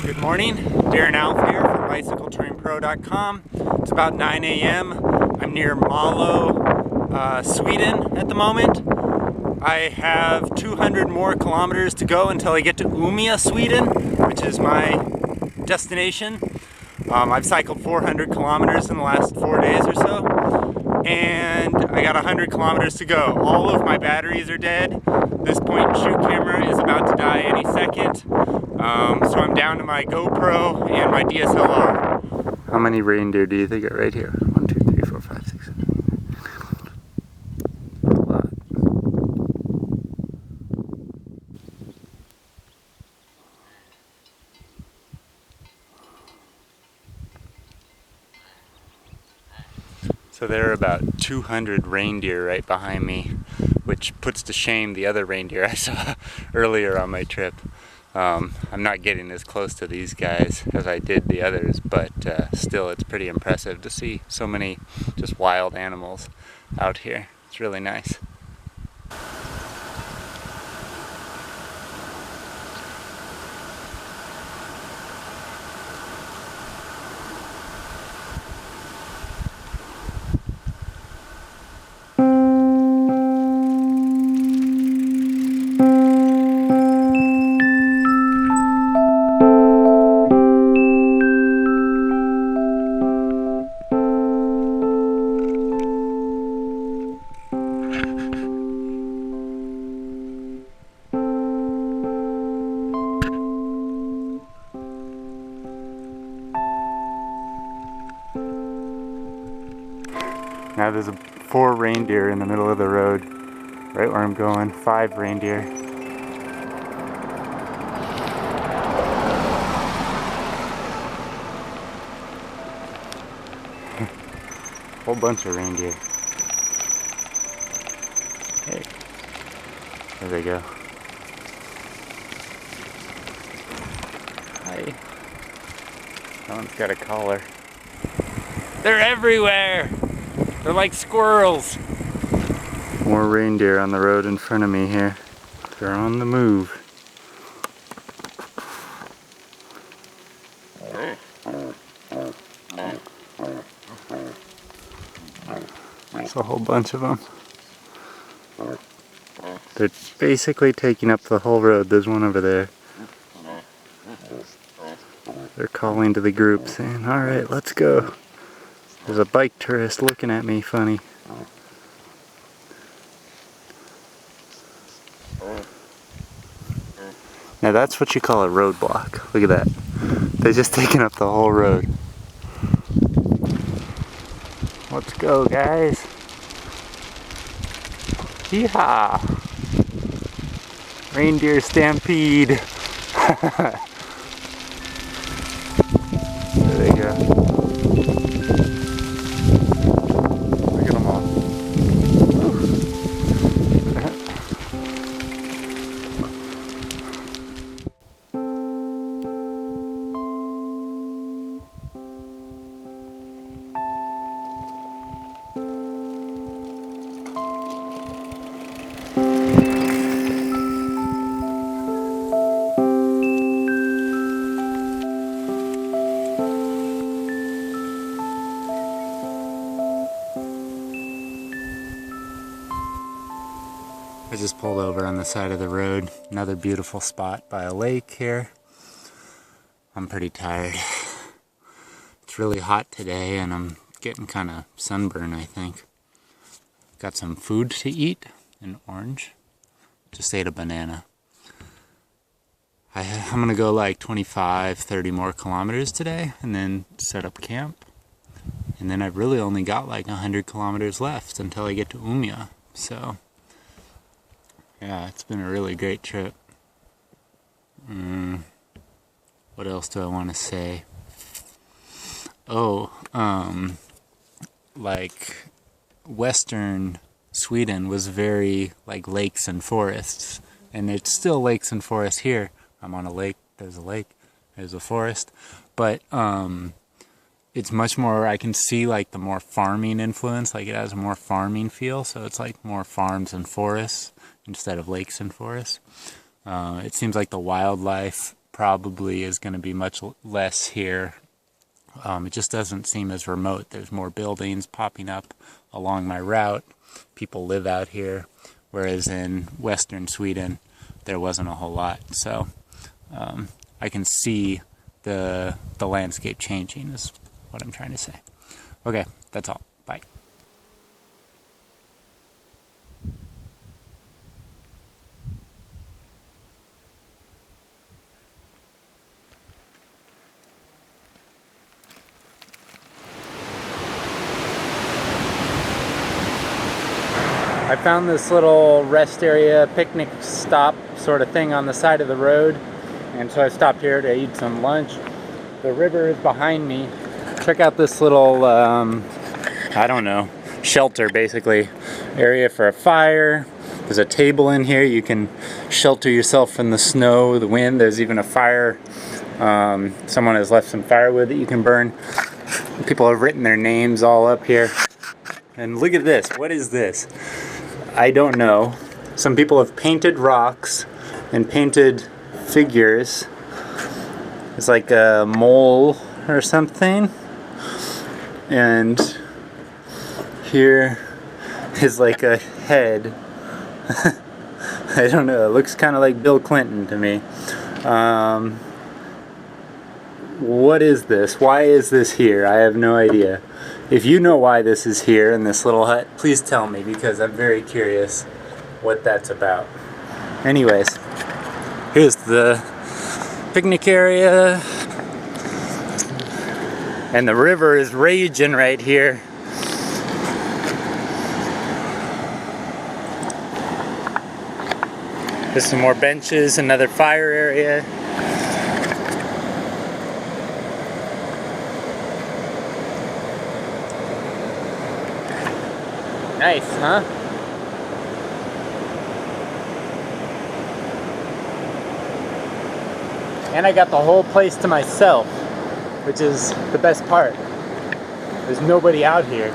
Good morning, Darren Alff here from BicycleTrainPro.com. It's about 9 a.m. I'm near Malå, Sweden at the moment. I have 200 more kilometers to go until I get to Umea, Sweden, which is my destination. I've cycled 400 kilometers in the last 4 days or so, and I got 100 kilometers to go. All of my batteries are dead. This point and shoot camera is about to die any second. So I'm down to my GoPro and my DSLR. How many reindeer do you think are right here? 1, 2, 3, 4, 5, 6, 7. A lot. So there are about 200 reindeer right behind me, which puts to shame the other reindeer I saw earlier on my trip. I'm not getting as close to these guys as I did the others, but still it's pretty impressive to see so many just wild animals out here. It's really nice. Now there's 4 reindeer in the middle of the road, right where I'm going. 5 reindeer. Whole bunch of reindeer. Hey, there they go. Hi. That one's got a collar. They're everywhere! They're like squirrels. More reindeer on the road in front of me here. They're on the move. There's a whole bunch of them. They're basically taking up the whole road. There's one over there. They're calling to the group saying, "Alright, let's go." There's a bike tourist looking at me funny. Now that's what you call a roadblock. Look at that. They're just taking up the whole road. Let's go, guys. Yeehaw! Reindeer stampede. There they go. I just pulled over on the side of the road. Another beautiful spot by a lake here. I'm pretty tired. It's really hot today and I'm getting kind of sunburned, I think. Got some food to eat, an orange. Just ate a banana. I'm gonna go like 25, 30 more kilometers today and then set up camp. And then I've really only got like 100 kilometers left until I get to Umea. So yeah, it's been a really great trip. What else do I want to say? Oh, like western Sweden was very like lakes and forests, and it's still lakes and forests here. I'm on a lake, there's a forest, but it's much more, I can see like the more farming influence, like it has a more farming feel, so it's like more farms and forests instead of lakes and forests. It seems like the wildlife probably is going to be much less here. It just doesn't seem as remote. There's more buildings popping up along my route. People live out here, whereas in western Sweden there wasn't a whole lot. So I can see the landscape changing is what I'm trying to say. Okay, that's all. Bye. I found this little rest area, picnic stop sort of thing on the side of the road, and so I stopped here to eat some lunch. The river is behind me. Check out this little, I don't know, shelter basically, area for a fire. There's a table in here. You can shelter yourself from the snow, the wind. There's even a fire. Someone has left some firewood that you can burn. People have written their names all up here. And look at this. What is this? I don't know. Some people have painted rocks and painted figures. It's like a mole or something. And here is like a head. I don't know. It looks kind of like Bill Clinton to me. What is this? Why is this here? I have no idea. If you know why this is here in this little hut, please tell me, because I'm very curious what that's about. Anyways, here's the picnic area. And the river is raging right here. There's some more benches, another fire area. Nice, huh? And I got the whole place to myself, which is the best part. There's nobody out here.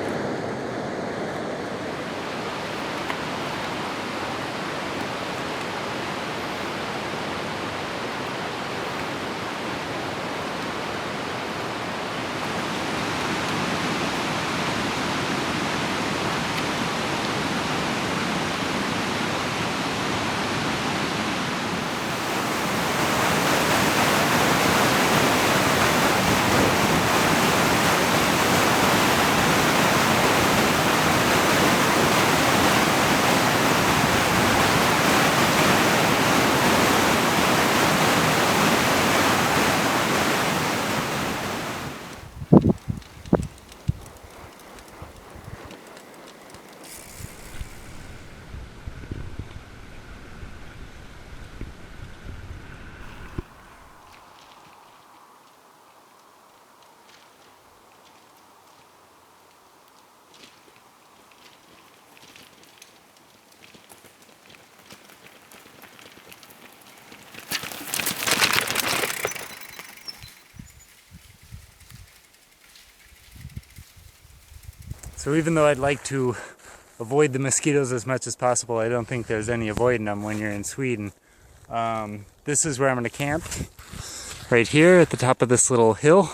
So even though I'd like to avoid the mosquitoes as much as possible, I don't think there's any avoiding them when you're in Sweden. This is where I'm going to camp, right here at the top of this little hill.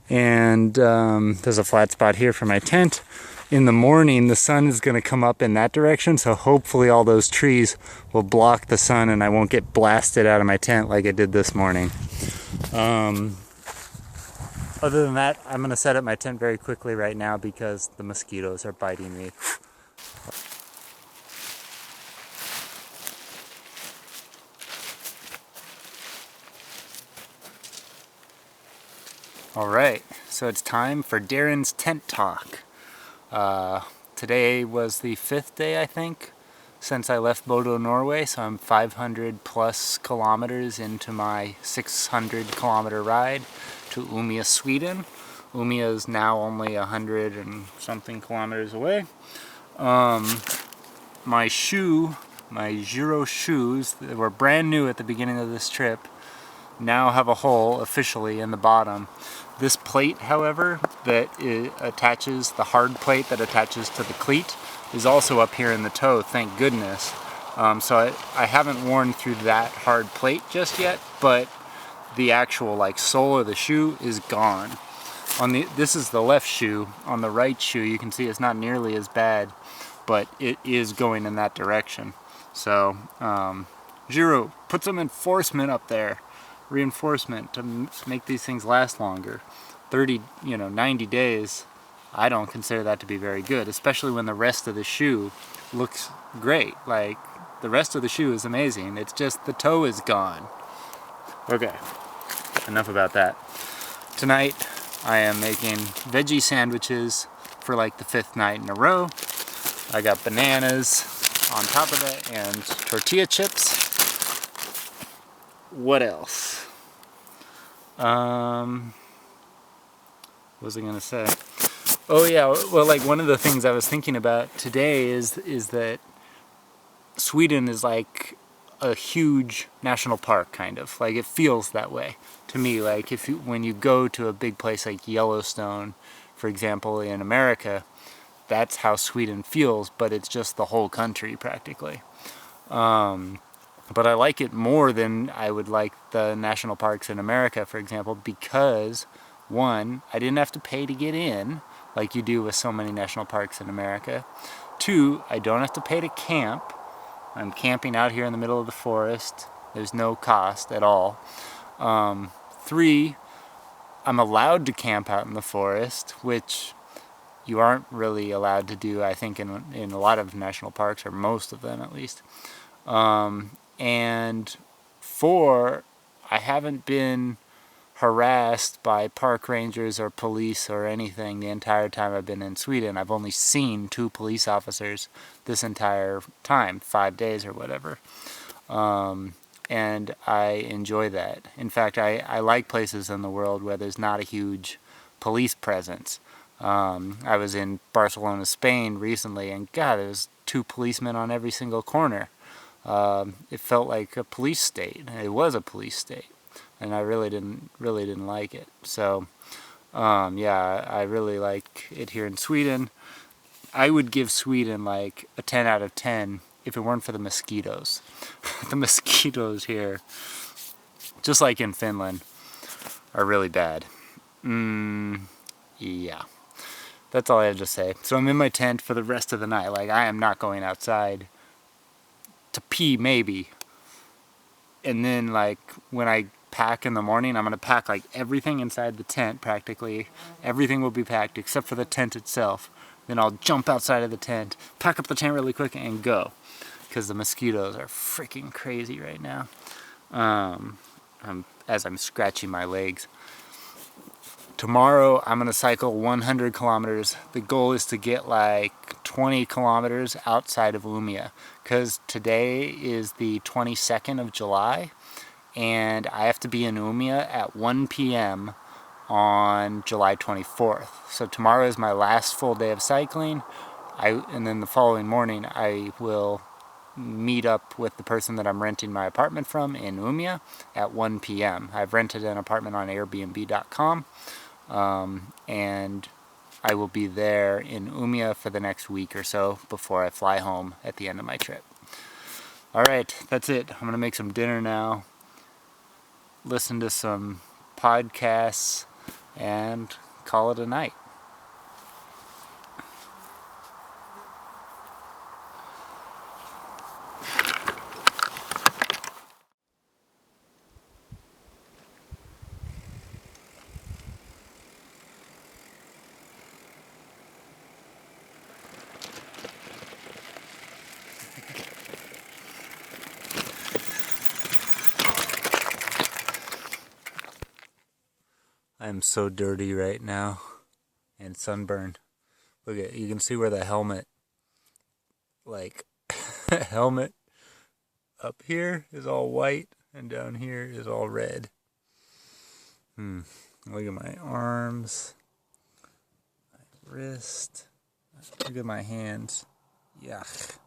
And there's a flat spot here for my tent. In the morning, the sun is going to come up in that direction, so hopefully all those trees will block the sun and I won't get blasted out of my tent like I did this morning. Other than that, I'm going to set up my tent very quickly right now because the mosquitoes are biting me. Alright, so it's time for Darren's tent talk. Today was the 5th day, I think, since I left Bodo, Norway, so I'm 500 plus kilometers into my 600 kilometer ride to Umea, Sweden. Umea is now only 100 and something kilometers away. My Giro shoes that were brand new at the beginning of this trip now have a hole officially in the bottom. This plate, however, that attaches, the hard plate that attaches to the cleat, is also up here in the toe, thank goodness. So I haven't worn through that hard plate just yet, but the actual like sole of the shoe is gone. This is the left shoe. On the right shoe, you can see it's not nearly as bad, but it is going in that direction. So, Giro, put some enforcement up there, reinforcement to make these things last longer. 90 days, I don't consider that to be very good, especially when the rest of the shoe looks great. Like, the rest of the shoe is amazing. It's just the toe is gone. Okay, enough about that. Tonight, I am making veggie sandwiches for like the 5th night in a row. I got bananas on top of it and tortilla chips. What else? What was I gonna say? Oh yeah, well, like one of the things I was thinking about today is that Sweden is like a huge national park, kind of. Like, it feels that way to me. Like, when you go to a big place like Yellowstone, for example, in America, that's how Sweden feels, but it's just the whole country practically. But I like it more than I would like the national parks in America, for example, because one, I didn't have to pay to get in like you do with so many national parks in America. Two, I don't have to pay to camp. I'm camping out here in the middle of the forest. There's no cost at all. Three, I'm allowed to camp out in the forest, which you aren't really allowed to do, I think, in a lot of national parks, or most of them at least. And four, I haven't been harassed by park rangers or police or anything the entire time I've been in Sweden. I've only seen 2 police officers this entire time, 5 days or whatever. And I enjoy that. In fact, I like places in the world where there's not a huge police presence. I was in Barcelona, Spain recently, and God, there was 2 policemen on every single corner. It felt like a police state. It was a police state, and I really didn't like it. So, yeah, I really like it here in Sweden. I would give Sweden like a 10 out of 10 if it weren't for the mosquitoes. The mosquitoes here, just like in Finland, are really bad. Yeah. That's all I have to say. So I'm in my tent for the rest of the night. Like, I am not going outside to pee, maybe. And then, like, when I pack in the morning, I'm going to pack, like, everything inside the tent, practically. Everything will be packed except for the tent itself. Then I'll jump outside of the tent, pack up the tent really quick, and go. Because the mosquitoes are freaking crazy right now. As I'm scratching my legs. Tomorrow, I'm going to cycle 100 kilometers. The goal is to get like 20 kilometers outside of Umea, because today is the 22nd of July, and I have to be in Umea at 1 p.m. on July 24th. So tomorrow is my last full day of cycling, and then the following morning I will meet up with the person that I'm renting my apartment from in Umea at 1 p.m. I've rented an apartment on AirBNB.com. And I will be there in Umea for the next week or so before I fly home at the end of my trip. Alright, that's it. I'm going to make some dinner now, listen to some podcasts, and call it a night. I'm so dirty right now and sunburned. Look at, you can see where the helmet, like, helmet up here is all white and down here is all red. Look at my arms, my wrist, look at my hands. Yuck.